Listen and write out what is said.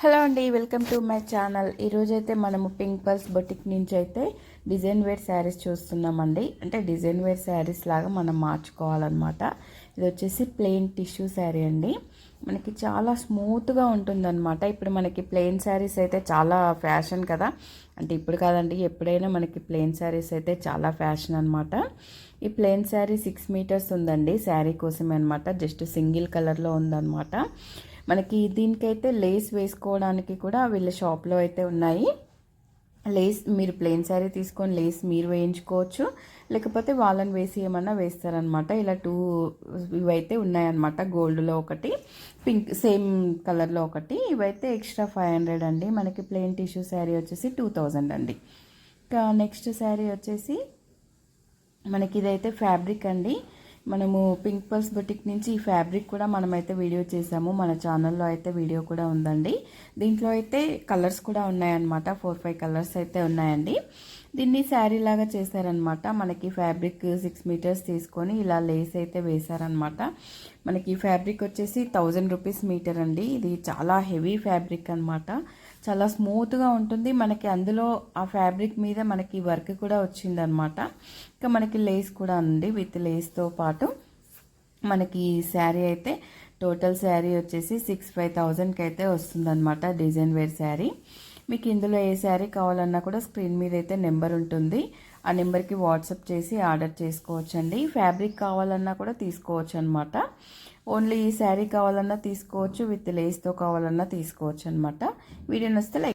Hello అండి, welcome to my channel. ఈరోజైతే మనము పింక్ పల్స్ బొటిక్ నుంచి అయితే డిజైన్ వేర్ శారీస్ చూస్తున్నామండి. అంటే డిజైన్ వేర్ శారీస్ లాగా మనం మార్చుకోవాలన్నమాట. ఇది వచ్చేసి ప్లెయిన్ టిష్యూ శారీ అండి. మనకి చాలా స్మూత్గా ఉంటుందన్నమాట. ఇప్పుడు మనకి ప్లెయిన్ శారీస్ అయితే చాలా ఫ్యాషన్ కదా. అంటే ఇప్పుడు కాదండి, ఎప్పుడైనా మనకి ప్లెయిన్ శారీస్ అయితే చాలా ఫ్యాషన్ అనమాట. ఈ ప్లెయిన్ శారీ 6 మీటర్స్ ఉందండి. శారీ కోసమే అనమాట. జస్ట్ సింగిల్ కలర్లో ఉందన్నమాట. మనకి దీనికైతే లేస్ వేసుకోవడానికి కూడా వీళ్ళ షాప్లో అయితే ఉన్నాయి. లేస్ మీరు ప్లెయిన్ శారీ తీసుకొని లేస్ మీరు వేయించుకోవచ్చు, లేకపోతే వాళ్ళని వేసి ఏమన్నా వేస్తారనమాట. ఇలా ఇవైతే ఉన్నాయన్నమాట. గోల్డ్లో ఒకటి, పింక్ సేమ్ కలర్లో ఒకటి. ఇవైతే ఎక్స్ట్రా 500 అండి. మనకి ప్లెయిన్ టిష్యూ శారీ వచ్చేసి 2000 అండి. ఇంకా నెక్స్ట్ శారీ వచ్చేసి మనకి ఇదైతే ఫ్యాబ్రిక్ అండి. మనము పింక్ పల్స్ బొటిక్ నుంచి ఈ ఫ్యాబ్రిక్ కూడా మనమైతే వీడియో చేసాము. మన ఛానల్లో అయితే వీడియో కూడా ఉందండి. దీంట్లో అయితే కలర్స్ కూడా ఉన్నాయన్నమాట. 4-5 కలర్స్ అయితే ఉన్నాయండి. దీన్ని శారీ లాగా చేశారనమాట. మనకి ఫ్యాబ్రిక్ 6 మీటర్స్ తీసుకొని ఇలా లేస్ అయితే వేశారనమాట. మనకి ఫ్యాబ్రిక్ వచ్చేసి 1000 రూపీస్ మీటర్ అండి. ఇది చాలా హెవీ ఫ్యాబ్రిక్ అనమాట. చాలా స్మూత్గా ఉంటుంది. మనకి అందులో ఆ ఫ్యాబ్రిక్ మీద మనకి వర్క్ కూడా వచ్చిందనమాట. ఇంకా మనకి లేస్ కూడా ఉంది. విత్ లేస్తో పాటు మనకి శారీ అయితే టోటల్ శారీ వచ్చేసి 65,000కి అయితే వస్తుందన్నమాట. Design wear sari. మీకు ఇందులో ఏ శారీ కావాలన్నా కూడా స్క్రీన్ మీద అయితే నెంబర్ ఉంటుంది. ఆ నెంబర్కి వాట్సాప్ చేసి ఆర్డర్ చేసుకోవచ్చండి. ఫ్యాబ్రిక్ కావాలన్నా కూడా తీసుకోవచ్చు అనమాట. ఓన్లీ ఈ శారీ కావాలన్నా తీసుకోవచ్చు, విత్ లేస్తో కావాలన్నా తీసుకోవచ్చు అనమాట. వీడియో నచ్చితే లైక్